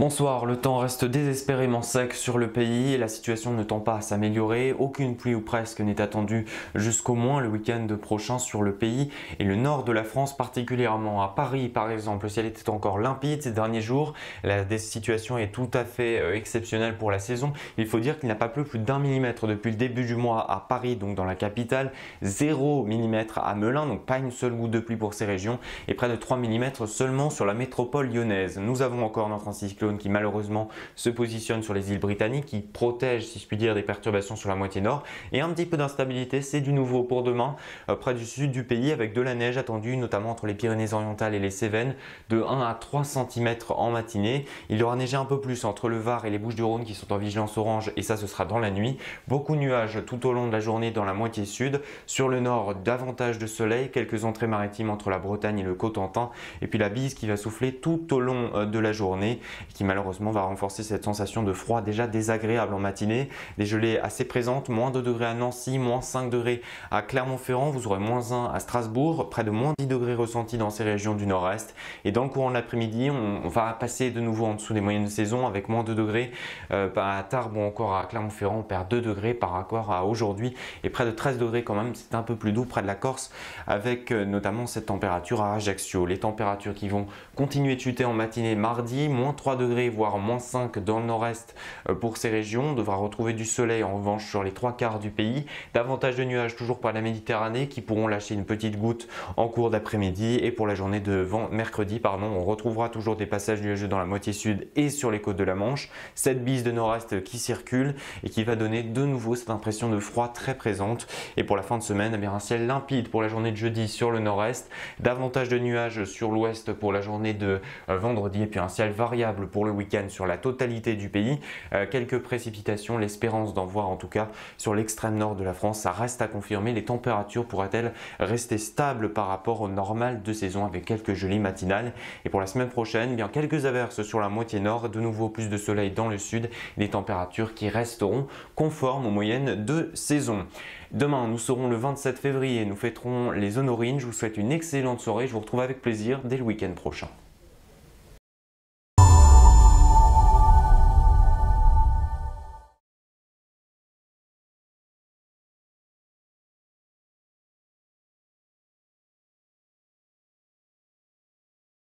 Bonsoir, le temps reste désespérément sec sur le pays et la situation ne tend pas à s'améliorer. Aucune pluie ou presque n'est attendue jusqu'au moins le week-end prochain sur le pays et le nord de la France, particulièrement à Paris par exemple. Le ciel était encore limpide ces derniers jours. La situation est tout à fait exceptionnelle pour la saison. Il faut dire qu'il n'a pas plu plus d'1 millimètre depuis le début du mois à Paris, donc dans la capitale, 0 mm à Melun, donc pas une seule goutte de pluie pour ces régions et près de 3 mm seulement sur la métropole lyonnaise. Nous avons encore notre anticyclone qui malheureusement se positionne sur les îles britanniques, qui protège, si je puis dire, des perturbations sur la moitié nord et un petit peu d'instabilité. C'est du nouveau pour demain près du sud du pays avec de la neige attendue notamment entre les Pyrénées-Orientales et les Cévennes de 1 à 3 cm en matinée. Il aura neigé un peu plus entre le Var et les Bouches-du-Rhône qui sont en vigilance orange et ça ce sera dans la nuit. Beaucoup de nuages tout au long de la journée dans la moitié sud. Sur le nord, davantage de soleil, quelques entrées maritimes entre la Bretagne et le Cotentin et puis la bise qui va souffler tout au long de la journée qui malheureusement va renforcer cette sensation de froid déjà désagréable en matinée. Des gelées assez présentes, moins 2 degrés à Nancy, moins 5 degrés à Clermont-Ferrand, vous aurez moins 1 à Strasbourg, près de moins 10 degrés ressentis dans ces régions du nord-est. Et dans le courant de l'après-midi, on va passer de nouveau en dessous des moyennes de saison avec moins 2 degrés à Tarbes ou encore à Clermont-Ferrand, on perd 2 degrés par rapport à aujourd'hui et près de 13 degrés quand même, c'est un peu plus doux près de la Corse avec notamment cette température à Ajaccio. Les températures qui vont continuer de chuter en matinée mardi, moins 3 degrés voire moins 5 dans le nord-est pour ces régions. On devra retrouver du soleil en revanche sur les 3/4 du pays. Davantage de nuages toujours par la Méditerranée qui pourront lâcher une petite goutte en cours d'après-midi. Et pour la journée de mercredi, on retrouvera toujours des passages nuageux dans la moitié sud et sur les côtes de la Manche. Cette bise de nord-est qui circule et qui va donner de nouveau cette impression de froid très présente. Et pour la fin de semaine, un ciel limpide pour la journée de jeudi sur le nord-est. Davantage de nuages sur l'ouest pour la journée de vendredi et puis un ciel variable pour le week-end sur la totalité du pays. Quelques précipitations, l'espérance d'en voir en tout cas sur l'extrême nord de la France, ça reste à confirmer. Les températures pourraient-elles rester stables par rapport au normal de saison avec quelques gelées matinales. Et pour la semaine prochaine, quelques averses sur la moitié nord, de nouveau plus de soleil dans le sud, des températures qui resteront conformes aux moyennes de saison. Demain, nous serons le 27 février, nous fêterons les Honorines. Je vous souhaite une excellente soirée, je vous retrouve avec plaisir dès le week-end prochain.